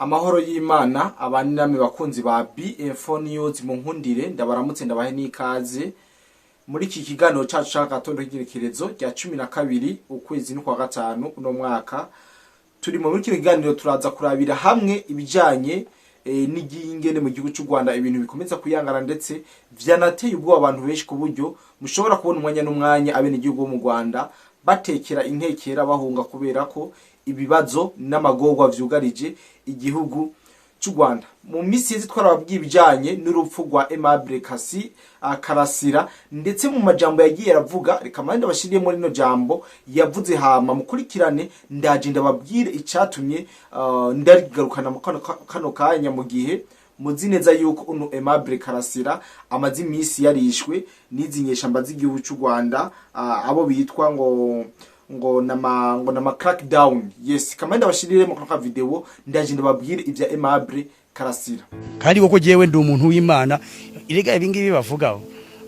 Amahoro y'Imana abandi namwe bakunzi ba BF News mu nkundire ndabaramutse ndabahe n'ikaze muri iki kiganiro cyacu cya gatondo k'igerekerezo rya 12 ukwezi n'ukwa gatanu uno mwaka turi muri kino kiganiro turaza kurabira hamwe ibijanye n'igingene mu gihugu cy'u Rwanda ibintu bikomeza kuyangana ndetse vyanateye ubwo abantu benshi ku buryo mushobora kubona umwanya n'umwanya abene igihugu mu Rwanda batekera intekera bahunga kubera ko ibibazo n'amagorwa vyugarije igihugu cy'u Rwanda. Mu misi yeze twarababwiye ibijanye n'urupfu rwa Aimable Karasira ndetse mu majambo yagiye aravuga reka mande bashiriye muri no jambo yavuze hama mukurikirane ndaje ndababwire icatumye ndarigarukana mu kano kanya mu gihe muzi neza yuko uno Aimable Karasira amazi imisi yarishwe n'izinyeshamba z'igihugu cy'u Rwanda abo bitwa ngo nama crackdown. Yes, kamanda bashirire mu kwa video ndaje ndababwire ivya Aimable Karasira. Kandi koko jewe ndi umuntu w'Imana irega ibingibi bavugaho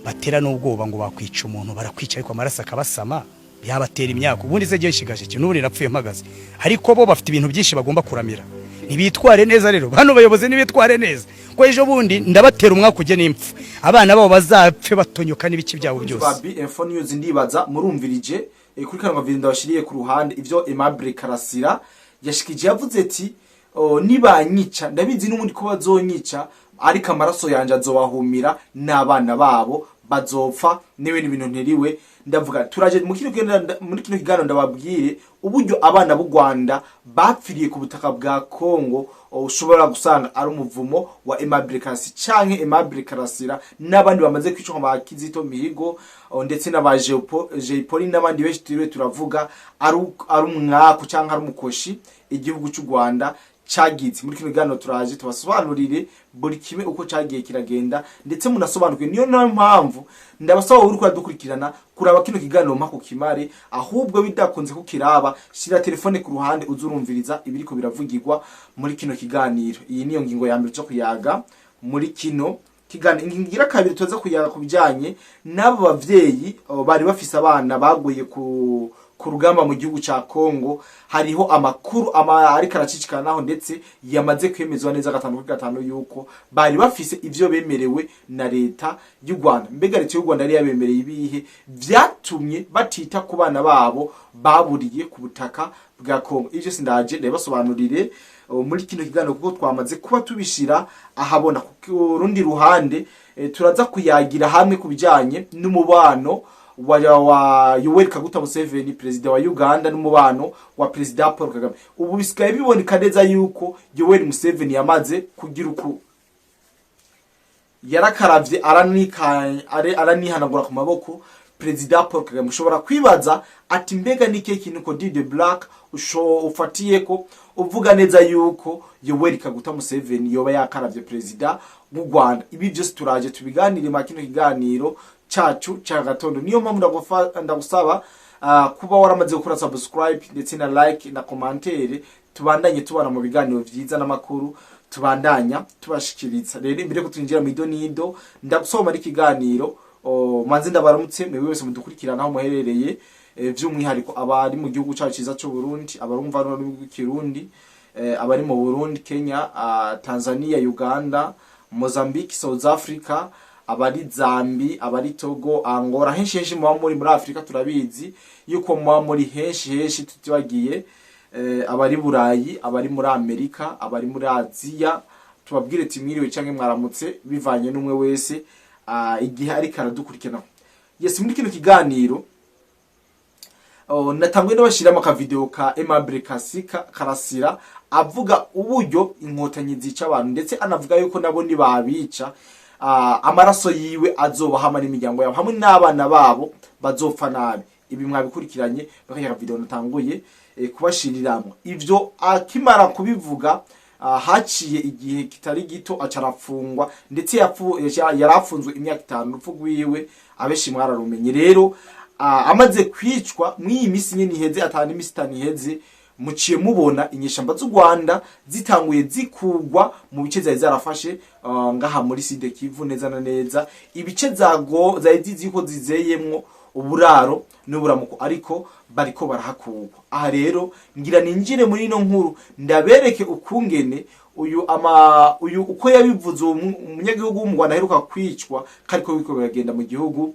batera n'ubwoba ngo bakwica umuntu barakwica ariko amarasa akabasama yabatera imyaka ubundi se giye shigaje cyo n'uburi napfuye mpagaze ariko bo bafite ibintu byinshi bagomba kuramira nibitware neza rero bano bayoboze nibitware neza ko ejo bundi ndabatera umwaka uje n'impfu abana babo bazapfe batonyoka n'ibiki byabo byose. Babi info news ndibaza murumvirije kuri kanwa video ndabashiriye ku ruhande ivyo Aimable Karasira yashikije yavuze ati nibanyica ndabizi n'umundi ko bazonyica ariko amaraso yanje azobahumira n'abana babo bazopfa newe n'ibintu nteriwe ndavuga turaje muri kino kiganiro ndababwire uburyo abana b'u Rwanda bapfiriye ku butaka bwa Kongo ushobora gusanga ari umuvumo wa Aimable Karasira canke Aimable Karasira n'abandi bamaze kwicwa ba Kizito Mihigo ndetse n'aba Jepoli n'abandi benshi turavuga ari umwaka canke ari umukoshi igihugu cy'u Rwanda cagize. Muri kino kiganiro turaje tubasobanurire buri kimwe uko cagiye kiragenda ndetse munasobanurwe niyo mpamvu ndabasaba uri kudukurikirana kuraba kino kiganiro mpako kimare ahubwo bidakunze kukiraba shira telefone ku ruhande uzurumviriza ibiriko biravugirwa muri kino kiganiro. Iyi niyo ngingo ya mbere cyo kuyaga muri kino kiganiro. Ingingira kabiri tuza kuyaga kubijanye n'abo bavyeyi bari bafise abana baguye ku rugamba mu gihugu ca Kongo. Hariho amakuru ariko aracicikana naho ndetse yamaze kwemezwa neza gatanu yuko bari bafise ivyo bemerewe na leta y'u Rwanda. Mbega leta y'u Rwanda yari yabemereye ibihe vyatumye batita ku bana babo baburiye ku butaka bwa Kongo. Ivyo sindaje ndabasobanurire muri kino kiganiro kuko twamaze kuba tubishira ahabona ku rundi ruhande turaza kuyagira hamwe kubijanye n'umubano wa Yoweri Kaguta Museveni president wa Uganda n'umubano wa president Paul Kagame. Ubu bisigaye biboneka neza yuko Yoweri Museveni yamaze kugira uku yarakaravye aranihanagura ku maboko president Paul Kagame. Ushobora kwibaza ati mbega nike kintu ko Dide Black ufatiye ko uvuga neza yuko Yoweri Kaguta Museveni yoba yakaravye president w'u Rwanda. Ibi byose turaje tubiganire mu kino kiganiro cacu ca gatondo. Niyo mpamvu ndagusaba kuba waramaze gukora subscribe ndetse na like na commentaire tubandanye tubana mu biganiro vyiza n'amakuru tubandanya tubashikiriza. Rero imbere ko twinjira mu idonido ndagusoma ari kiganiro manze ndabaramutse mwe wese mudukurikirana aho muherereye vy'umwihariko abari mu gihugu cyacu ciza cyo Burundi abarumva no mu Kirundi abari mu Burundi Kenya Tanzania Uganda Mozambique South Africa abari Zambi abari Togo Angola henshi mu muri Afrika turabizi yuko muri henshi tutibagiye abari Burayi abari muri Amerika abari muri Aziya tubabwire timwiriwe canke mwaramutse bivanye n'umwe wese igihe ari karadukurikirana. Yes, muri kino kiganiro natangwe n'abashira mu video ka Aimable Karasira avuga uburyo inkotanyi zica abantu ndetse anavuga yuko nabo ni babica amaraso yiwe azobahama n'imiryango yabo hamwe n'abana babo bazopfa nabi. Ibi mwabikurikiranye bakaya video natanguye kubashiriramwe ivyo akimara kubivuga haciye igihe kitari gito acarafungwa ndetse yarafunzwe imyaka 5 urupfu rwiwe abeshi mwararumenye. Rero amaze kwicwa mw'iyi misi nyene iheze atani misi taniheze muciye mubona inyeshamba z'u Rwanda zitanguye zikugwa mu bice zari zarafashe ngaha muri Sud Kivu neza na neza ibice zaziziko zizeyemwo uburaro n'uburamuko, ariko bariko barahakurwa. Aha rero ngira ninjire muri ino nkuru ndabereke ukungene uyu uko yabivuze umunyagihugu wo mu Rwanda aheruka kwicwa kariko biko biragenda mu gihugu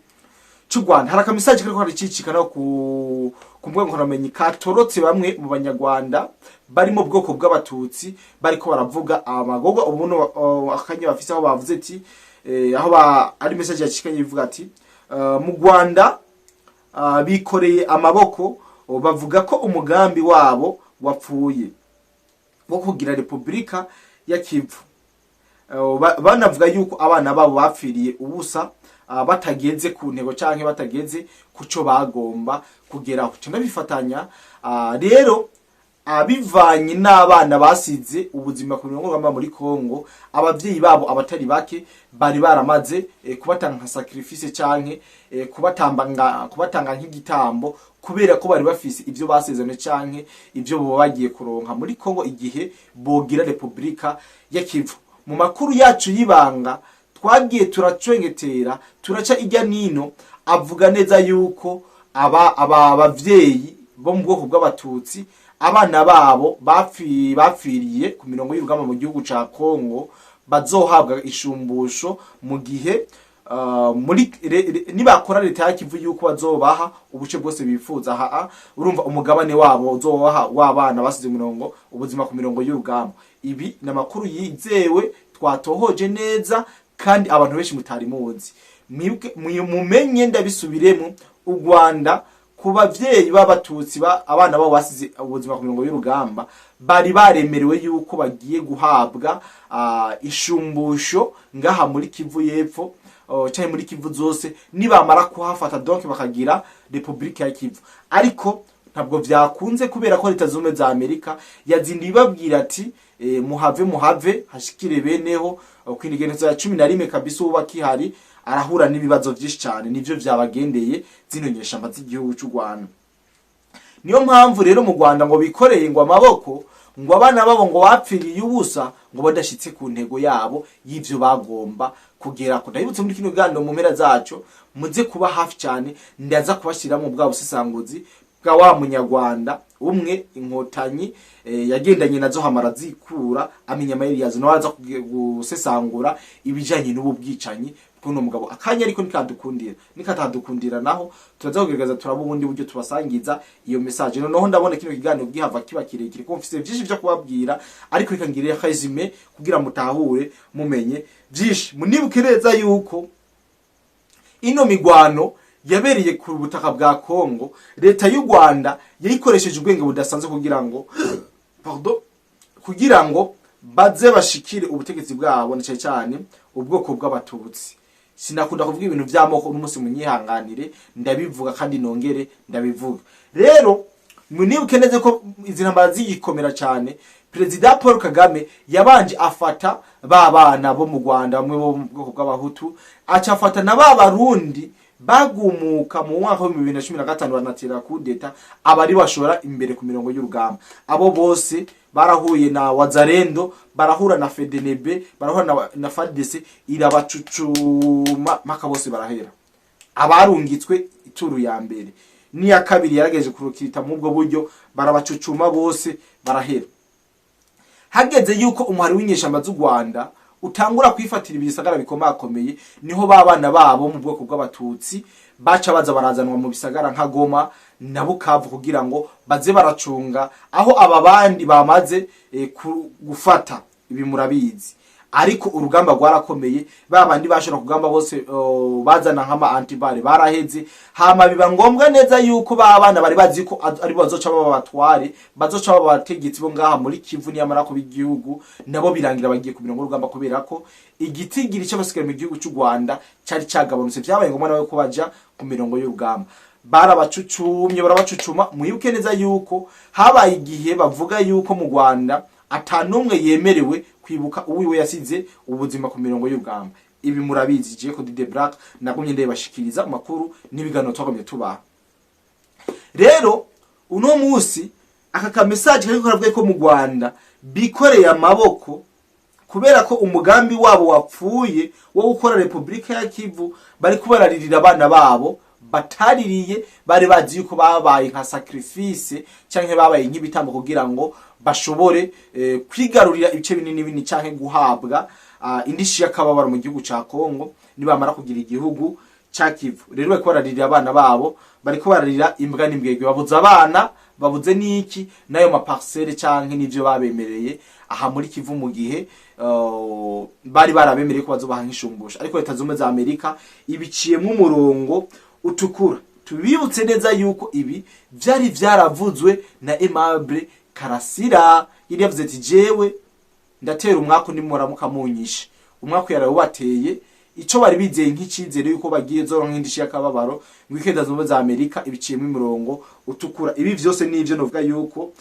cy'u Rwanda. Hari akamisaje kariko haricicikana ku mbuga nkoranyambaga katorotse bamwe mu banyarwanda bari mu bwoko bw'abatutsi bariko baravuga amagogo ubuno akanya bafise aho bavuze ati aho ari message yacikanye ivuga ati mu Rwanda bikoreye amaboko bavuga ko umugambi wabo wapfuye wo kugira Republika ya Kivu. Banavuga yuko abana babo bapfiriye ubusa batageze ku ntego canke batageze kuco bagomba kugeraho. Cyo bifatanya rero abivanye n'abana basize ubuzima ku ngoma muri Kongo, abavyeyi babo abatari bake bari baramaze kubatanga nka sacrifice canke kubatanga nk'igitambo kubera ko bari bafise ivyo basezerano canke ivyo bo bagiye kuronka muri Kongo igihe bogira Republika ya Kivu. Mu makuru yacu yibanga twagiye turacwengetera turaca ijya nino avuga neza yuko abavyeyi bo mu bwoko bw'abatutsi abana babo bapfiriye ku mirongo y'urugamba mu gihugu ca Kongo bazohabwa ishumbusho mu gihe muri nibakora leta ya Kivu yuko bazobaha ubuce bwose bifuza. Urumva umugabane wabo uzobaha wabana basize mirongo ubuzima ku mirongo y'urugamba. Ibi namakuru yizewe twatohoje neza kandi abantu benshi mutari muzi. Mumenye ndabisubiremo u Rwanda ku bavyeyi b'abatutsi abana babo basize ubuzima ku mirongo y'urugamba bari baremerewe yuko bagiye guhabwa ishumbusho ngaha muri Kivu y'Epfo cyane muri Kivu zose nibamara kuhafata donc bakagira Republika ya Kivu. Ariko ntabwo vyakunze kubera ko leta zumwe za Amerika yazindi babwira ati muhave hashikire beneho kwinigenezo ya 11 kabisa ubakihari arahura n'ibibazo byinshi cyane nivyo vyabagendeye zino nyeshamba z'igihugu cy'u Rwanda. Niyo mpamvu rero mu Rwanda ngo bikoreye ngo amaboko ngo abana babo ngo bapfiriye ubusa ngo badashitse ku ntego yabo y'ivyo bagomba kugera ko. Ndabibutse muri kino gando mu mpera zacu muze kuba hafi cyane ndaza kubashira mu bwa busesanguzi bwa wa munyarwanda umwe inkotanyi yagendanye nazo hamara zikura amenya amayeri yazo no waza gusesangura ibijanye n'ubu bwicanyi kuno mugabo akanya ariko nikatadukundira naho turaza kugerageza turaba ubundi buryo tubasangiza iyo message. Noneho ndabona kino kiganiro gihava kiba kirekire ko mfise byinshi byo kubabwira, ariko reka ngire resume kugira mutahure mumenye byinshi. Munibuke neza yuko ino migwano yabereye ku butaka bwa Kongo, leta y'u Rwanda yayikoresheje ubwenge budasanzwe kugira ngo baze bashikire ubutegetsi bwabo cyane cyane ubwoko bw'abatutsi. Sinakunda kuvuga ibintu by'amoko n'umunsi munyihanganire ndabivuga kandi nongere ndabivuga. Rero munibuke neza ko izi ntambara zigikomera cyane President Paul Kagame yabanje afata babana bo mu Rwanda bamwe bo mu bwoko bw'abahutu acafata na babarundi bagumuka mu mwaka wa 2015 banatira kudeta abari bashora imbere ku mirongo y'urugamba. Abo bose barahuye na Wazalendo, barahura na FDNB, barahura na FARDC, irabacucuma maka bose barahera. Abarungitswe ituru ya mbere ni ya kabiri yarageje kurukita mu bwo buryo barabacucuma bose barahera. Hageze yuko umuhari w'inyeshamba z'u Rwanda utangura kwifatira ibisagara bikomakomeye, niho babana babo mu bwoko bw'abatutsi baca baza barazanwa mu bisagara nka Goma na Bukavu kugira ngo baze baracunga aho ababandi bamaze gufata. Ibi murabizi, ariko urugamba rwarakomeye, babandi bashora kugamba bose bazana nk'ama antibare baraheze. Hama biba ngombwa neza yuko babana bari bazi ko ari bazoca babatware, bazoca babategetsi bo ngaha muri Kivu n'iyamara ko b'igihugu nabo birangira bagiye ku mirongo y'urugamba kubera ko igitigiri cy'abasikare mu gihugu cy'u Rwanda cyari cyagabanutse. Byabaye ngombwa nawe ko baja ku mirongo y'urugamba, barabacucuma. Muyibuke neza yuko habaye igihe bavuga yuko mu Rwanda atanumwe yemerewe kwibuka uwiwe yasize ubuzima ku mirongo y'urugamba. Ibi murabizi je ko Dide Black nagumye ndebashikiriza amakuru n'ibigano twagomye tubaha. Rero uno musi aka message kariko karavuga ko mu Rwanda bikoreye amaboko kubera ko umugambi wabo wapfuye wo gukora Republika ya Kivu bari kubararirira abana babo bataririye bari bazi yuko babaye nka sacrifice canke babaye nk'ibitambo kugira ngo bashobore kwigarurira ibice binini binini canke guhabwa indishi y'akababaro mu gihugu ca Kongo nibamara kugira igihugu ca Kivu. Rero bariko bararira abana babo, bariko bararira imbwa n'imbwegwe, babuza abana, babuze niki nayo maparcelle canke nivyo babemereye aha muri Kivu mu gihe bari barabemereye ko bazobaha nk'ishumbusha. Ariko Leta Zunze za Amerika ibiciyemo umurongo utukura. Tubibutse neza yuko ibi vyari vyaravuzwe na Aimable Karasira, yari yavuze ati jewe ndatera umwaka ndi muramuka munyishe. Umwaka yarawubateye, ico bari bizeye nk'icizere yuko bagiye zoronka indishi y'akababaro ngo Leta Zunze za Amerika ibiciyemo imirongo utukura. Ibi vyose nivyo novuga yuko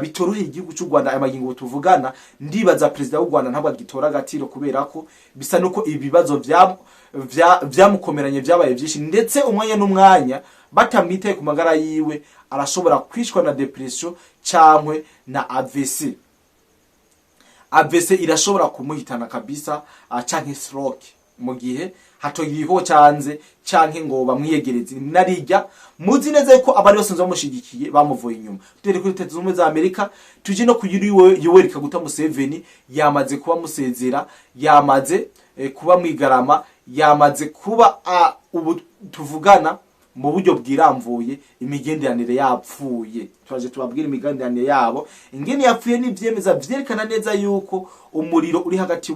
bitoroheye igihugu cy'u Rwanda. Amagingo tuvugana ndibaza president w'u Rwanda ntabwo agitora agatiro kubera ko bisa nuko ibibazo vyamukomeranye vyabaye vyinshi, ndetse umwanya n'umwanya batamwitaye ku magara yiwe arashobora kwishwa na depression cyangwe na AVC. AVC irashobora kumuhitana kabisa, canke stroke mu gihe hatogiho cyanze canke ngo bamwiyegereze. Narijya muzi neza ko abari basanzwe bamushigikiye bamuvuye inyuma. Turi kuri Leta Zunze za Amerika, tuje no kuyiri Yoweri Kaguta Museveni yamaze kuba musezera, yamaze kuba mwigarama, yamaze kuba ubu tuvugana mu buryo bwiramvuye imigenderanire yapfuye. Twaje tubabwira imigenderanire yabo ingene yapfuye, n'ivyemeza vyerekana neza yuko umuriro uri hagati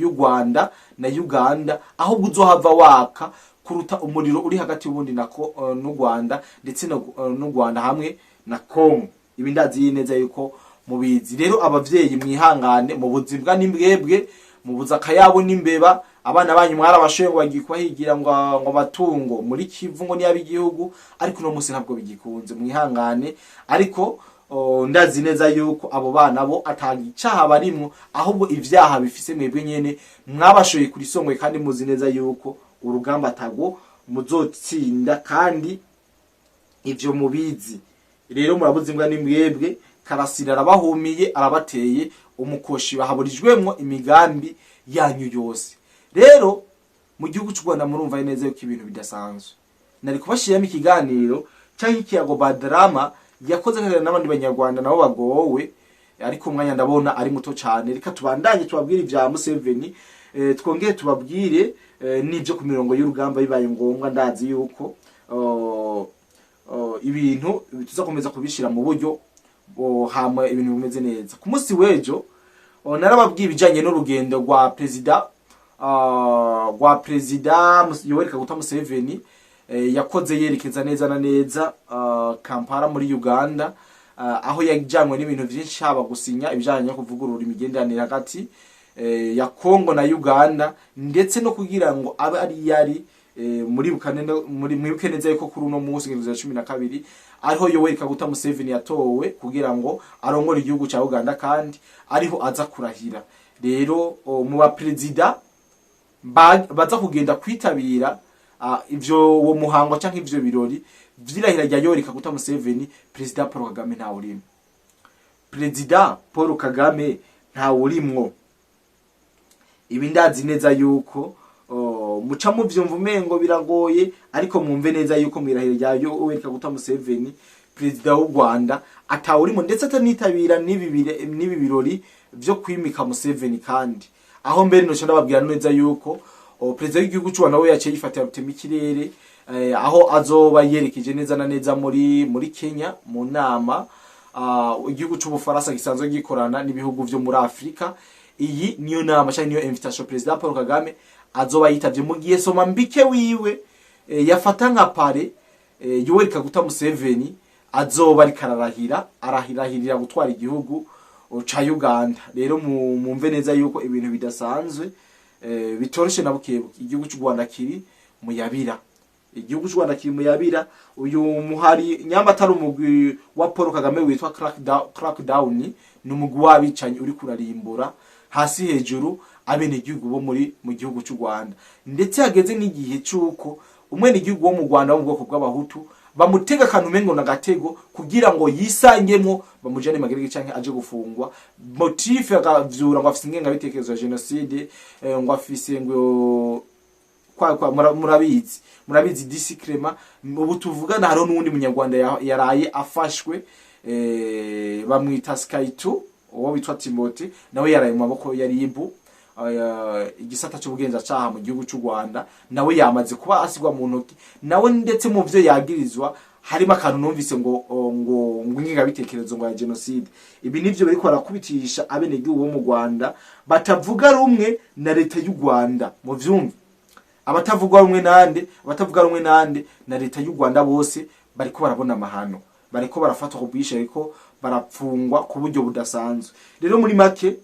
y'u Rwanda na Uganda aho uzohava waka kuruta umuriro uri hagati y'ubundi n'u Rwanda ndetse n'u Rwanda hamwe na Kongo. Ibi ndazi neza yuko mubizi. Rero abavyeyi mwihangane mu buzimwa n'imbwebwe, mu buzaka yabo n'imbeba. Abana banyu mwarabashoye ngo bagikwa higira ngo batungo muri Kivu ngo niyabe igihugu, ariko no musi ntabwo bigikunze. Mwihangane, ariko ndazi neza yuko abo bana bo atagicaha barimwo, ahubwo ivyaha bifise mwebwe nyene mwabashoye kuri songwe, kandi muzi neza yuko urugamba tago muzotsinda kandi ivyo mubizi. Rero murabuze imbwa n'imbwebwe, Karasira arabahumiye, arabateye umukoshi, bahaburijwemwo imigambi yanyu yose. Rero mu gihugu cy'u Rwanda murumva neza yuko ibintu bidasanzwe. Nari kubashiramo ikiganiro cyangwa ikiyago badrama yakoze kandi n'abandi banyarwanda nabo bagowe, ariko umwanya ndabona ari muto cyane. Reka tubandanye tubabwire ibya Museveni, twongere tubabwire n'ibyo ku mirongo y'urugamba bibaye ngombwa. Ndazi yuko ibintu tuzakomeza kubishira mu buryo hamwe ibintu bimeze neza. Ku munsi w'ejo narababwiye ibijanye n'urugendo rwa President Yoweri Kaguta Museveni yakoze yerekeza neza na neza Kampala muri Uganda, aho yajanywe n'ibintu byinshi, haba gusinya ibijanye no kuvugurura imigenderanire hagati ya Kongo na Uganda, ndetse no kugira ngo abe ari yari muri mwibuke neza yuko kuri uno munsi 2012 ariho Yoweri Kaguta Museveni yatowe kugira ngo arongore igihugu cya Uganda, kandi ariho aza kurahira. Rero mu ba president baza kugenda kwitabira ivyo wo muhango canke ivyo birori vyirahira rya Yoweri Kaguta Museveni, President Paul Kagame nta urimo. President Paul Kagame nta urimwo. Ibi ndazi neza yuko muca mu vyumva umengo biragoye, ariko mwumve neza yuko mwirahira rya Yoweri Kaguta Museveni, President w'u Rwanda atawurimo, ndetse atanitabira nibi birori vyo kwimika Museveni. Kandi aho mbere no cyanda babwira neza yuko President w'igihugu cy'u Rwanda we yaciye yifatira gutema ikirere, aho azoba yerekeje neza na neza muri Kenya mu nama igihugu cy'Ubufaransa gisanzwe gikorana n'ibihugu vyo muri Afrika. Iyi niyo nama cyane niyo invitation President Paul Kagame azoba yitavye mu gihe soma mbike wiwe yafata nka pare Yoweri Kaguta Museveni azoba ari arahirahirira gutwara igihugu ca Uganda. Rero mumve neza yuko ibintu bidasanzwe bitoroshe na bukebuke. Igihugu cy'u Rwanda kiri muyabira, igihugu cy'u Rwanda kiri muyabira. Uyu muhari nyambatari umugwi wa Paul Kagame witwa Crackdown, ni umugwi wabicanye uri kurarimbura hasi hejuru abene igihugu bo mu gihugu cy'u Rwanda. Ndetse hageze n'igihe cyuko umwene igihugu wo mu Rwanda wo mu bwoko bw'abahutu bamutega akantu mengo na gatego kugira ngo yisangemo bamujane magerege canke aje gufungwa. Motif akavyura ngo afise ingenga bitekerezo ya genocide, ngo afise ngo murabizi disikrema ubu tuvugana haro n'undi munyarwanda yaraye afashwe bamwita Sky2 uwo bitwa Timothy nawe yaraye mu maboko ya RIB igisata cy'ubugenza cyaha mu gihugu cy'u Rwanda nawe yamaze kuba asigwa mu ntoki nawe ndetse mu byo yagirizwa harimo akantu numvise ngo nginga bitekerezo ngo ya genocide ibi nivyo bari ko barakubitisha abenegihugu bo mu Rwanda batavuga rumwe na leta y'u Rwanda mu vyumva abatavuga rumwe nande na leta y'u Rwanda bose bariko barabona amahano bariko barafatwa kubisha ariko barapfungwa ku buryo budasanzwe rero muri make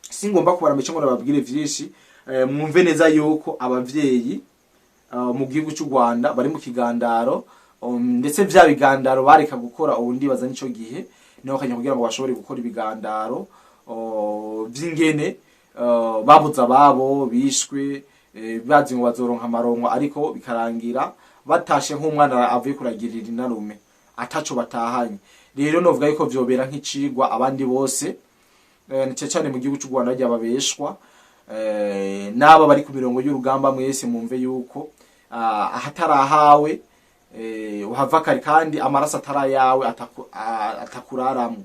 singomba kubaramesha ngo nababwire vyinshi mwumve neza yuko abavyeyi mu gihugu cy'u Rwanda bari mu kigandaro ndetse vya bigandaro bareka gukora ubundi baza nico gihe niho kanya kugira ngo bashobore gukora ibigandaro vy'ingene babuza babo bishwe bazi ngo bazoronka amaronko ariko bikarangira batashe nk'umwana avuye kuragirira inarume ataco batahanye rero novuga yuko vyobera nk'icigwa abandi bose nice cyane mu gihugu cy'u Rwanda rya babeshwa naba bari ku mirongo y'urugamba mwese mumve yuko ahatarahawe uhava kari kandi amaraso atarayawe atakuraramo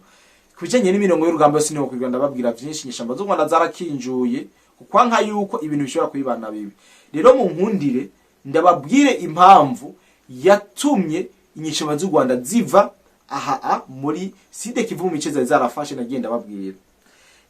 kubijanye n'imirongo y'urugamba yose niho kwiganda babwira vyinshi nyishamba zo Rwanda zarakinjuye kwanka yuko ibintu bishobora kwibana bibi rero mu nkundire ndababwire impamvu yatumye inyishamba z'u Rwanda ziva muri side Kivu mu mice zarafashe nagenda babwira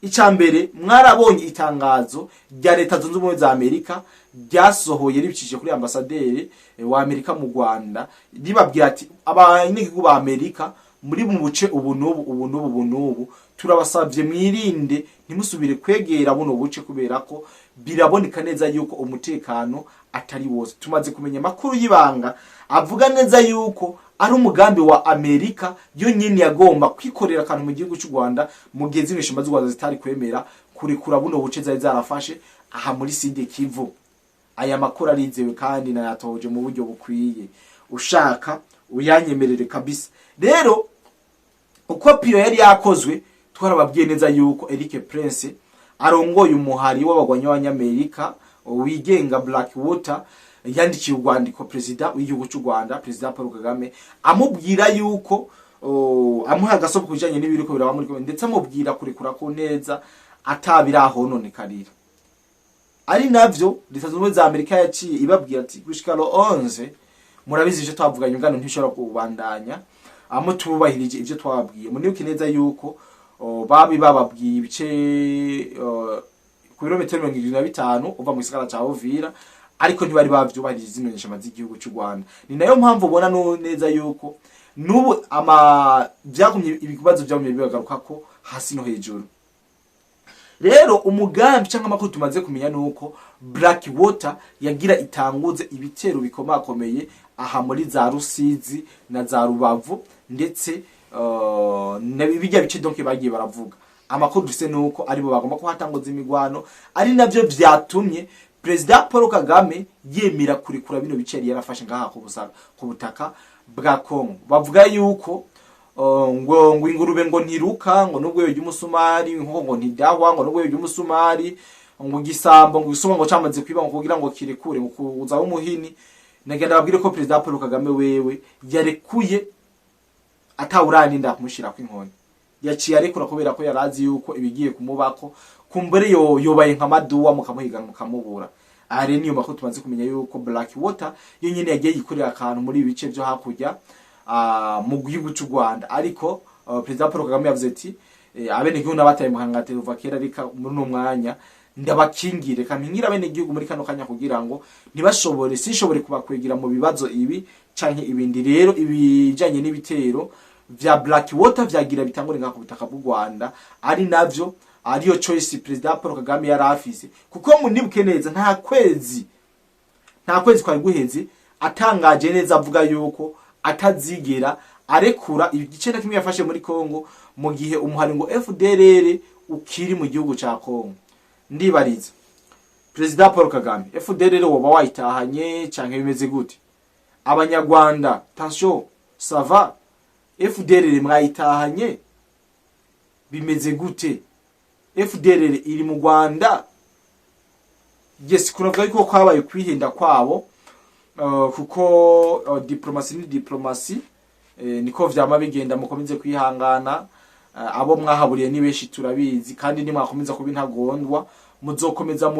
icambere mwarabonye itangazo rya leta zunze ubumwe za Amerika ryasohoye ribicishije kuri ambasaderi wa Amerika mu Rwanda ribabwira ati abanyagihugu ba Amerika muri mu buce ubu turabasavye mwirinde ntimusubire kwegera buno buce kubera ko biraboneka neza yuko umutekano atari wose tumaze kumenya makuru y'ibanga avuga neza yuko ari umugambi wa Amerika yo nyine yagomba kwikorera kantu mu gihugu cy'u Rwanda mu gihe z'imishamba z'u Rwanda zitari kwemera kurekura buno buce zari zarafashe aha muri Side Kivu aya makuru arizewe kandi nayatoje mu buryo bukwiye ushaka uyanyemerere kabisa rero uko piro yari yakozwe twarababwiye neza yuko Eric Prince arongoye umuhari w'abagwanyi b'Abanyamerika wigenga Blackwater yandikiye urwandiko president w'igihugu cy'u Rwanda president Paul Kagame amubwira yuko amuha agasopo kujanye n'ibiriko biraba muri ndetse amubwira kurekura ko neza atabirahononekara ari navyo leta zunze za Amerika yaciye ibabwira ati gushikalo 11 murabizi je twavuganye ngano ntishobora kubandanya amo tubahirije ivyo twababwiye munibuke neza yuko bababwiye ibice ku birometero 25 uva mu gisagara ca Uvira ariko ntibari bavyubahirije zino nyishamba z'igihugu cy'u Rwanda ni nayo mpamvu ubona neza yuko nubu byakumye ibibazo byamye bibagaruka ko hasi no hejuru rero umugambi cyangwa amakuru tumaze kumenya nuko Blackwater yagira itanguze ibitero bikomakomeye aha muri za Rusizi na za Rubavu ndetse bijya bice donc bagiye baravuga amakuru dufise nuko aribo bagomba kuhatanguza imigwano ari navyo vyatumye President Paul Kagame yemera kurikura bino bice yarafashe ngaha ku butaka bwa Kongo bavuga yuko ngo ingurube ngo ntiruka ngo nubwo yo umusumari ngo ntidahwa ngo nubwo yo umusumari ngo gisambo ngo isuma ngo cyamaze kwiba ngo kugira ngo kirekure ngo kuza umuhini nagenda babwire ko President Paul Kagame wewe yarekuye atawurani nda kumushira kw'inkoni yaciye arekura kubera ko yarazi yuko ibigiye kumubako kumbere yobaye nka maduwa mukamuhiga mukamubura ari niyo makuru tumaze kumenya yuko Blackwater yo nyine yagiye yikorera akantu muri ibice byo hakurya mu gihugu cy'u Rwanda ariko President Paul Kagame yavuze ati abenegihugu n'abataye muhangate uva kera rika muri no mwanya ndabakingire kamingira abenegihugu muri kano kanya kugira ngo ntibashobore sinshobore kubakwegira mu bibazo ibi canke ibindi rero ibijanye n'ibitero vya Blackwater vyagira bitangore ngako butaka bw'u Rwanda ari navyo ariyo choice President Paul Kagame yarafise kuko munibuke neza nta kwezi kwari guheze atangaje neza avuga yuko atazigera arekura igice na kimwe yafashe muri Kongo mu gihe umuhari ngo FDLR ukiri mu gihugu ca Kongo ndibariza President Paul Kagame FDLR woba wayitahanye canke bimeze gute abanyarwanda tension sava FDLR mwayitahanye bimeze gute FDLR iri mu Rwanda yes kunavuga yuko kwabaye kwihenda kwabo kuko diplomasi ni diplomasi niko vyama bigenda mukomeze kwihangana abo mwahaburiye ni benshi turabizi kandi ni mwakomeza kuba intagondwa muzokomeza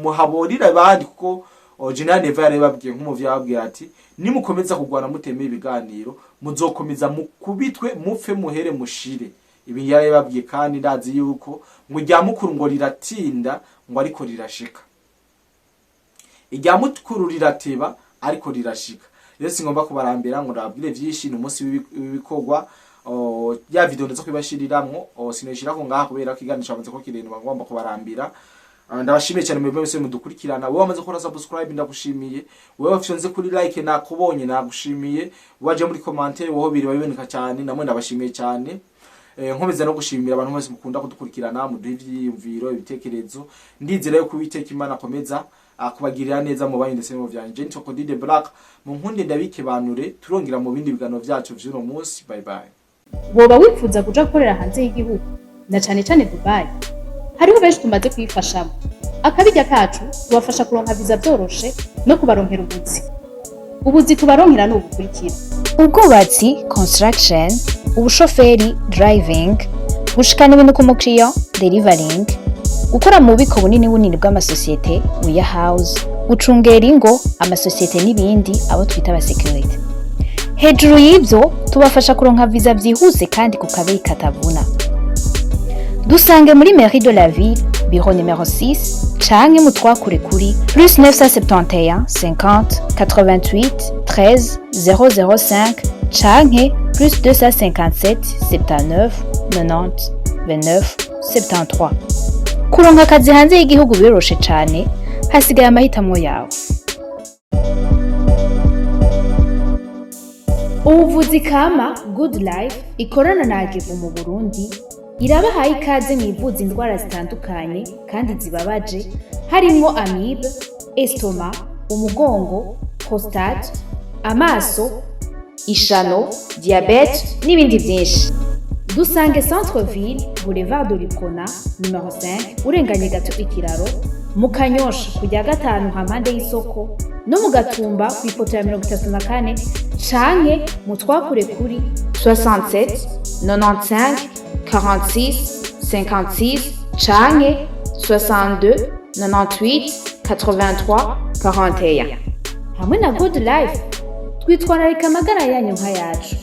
muhaborira abandi kuko General Neva yarebabwiye nk'umuvyi yababwiye ati nimukomeza kugwana mutemeye ibiganiro muzokomeza mukubitwe mupfe muhere mushire ibi yarebabwiye kandi ndazi yuko ngo ryamukuru ngo riratinda ngo ariko rirashika iryamukuru rirateba ariko rirashika rero singomba kubarambira ngo ndabwire vyinshi n'umunsi w'ibikogwa ya video ndaza kwibashiriramwo sineshira ko ngaha kubera ko iganisha amaze ko kireno ngomba kubarambira ndabashimiye cyane mwebwe mwese mudukurikirana wowe wamaze gukora subscribe ndagushimiye wowe wafyonze kuri like nakubonye nagushimiye waje muri commentaire wowe biri babiboneka cyane namwe ndabashimiye cyane nkomeza no gushimira abantu bose mukunda kudukurikirana mu ivyiyumviro ibitekerezo ndizera yuko Uwiteka Imana akomeza akubagirira neza mu bandi ndetse no vyanje Nitwa Codide Black mu nkunde ndabike banure turongera mu bindi bigano vyacu vy'uno munsi bye bye. Woba wifuza kuja gukorera hanze y'igihugu na cane cane Dubai, hariho benshi tumaze kwifashamo. Akabijya kacu tubafasha kuronka visa byoroshe no kubaronkera ubuzi tubaronkera no gukurikira ubwubatsi construction, ubushoferi driving, gushikana ibintu ku mukiriya delivering, gukora mu bubiko bunini bw'amasosiyete warehouse, gucungera ingo amasosiyete n'ibindi abo twita aba security. Hejuru y'ibyo tubafasha kuronka visa byihuse kandi ku kabeyi katavuna. Dusange muri Mairie de la Ville, bureau numéro 6, canke mutwakure kuri +971 50 88 13 005 canke +257 79 90 29 73. Kuronka akazi hanze y'igihugu biroroshe cane, hasigaye amahitamo yawe. Ubuvuzi kama Good Life ikorana na Agevu mu Burundi irabahaye ikaze mu ivuza indwara zitandukanye kandi zibabaje harimo amibe, estoma, umugongo, prostate, amaso, ishano, diabete n'ibindi byinshi. Dusange Centre Ville, Boulevard de l'Icona, numéro 5, urenganye gato ikiraro, mu Kanyosha kujya gatanu hampande y'isoko, no mu Gatumba ku ipoto ya 34 canke mutwakure kuri 67 95 46 56 canke 62 98 83 41. Hamwe na Good Life twitwararika amagara yanyu nka yacu.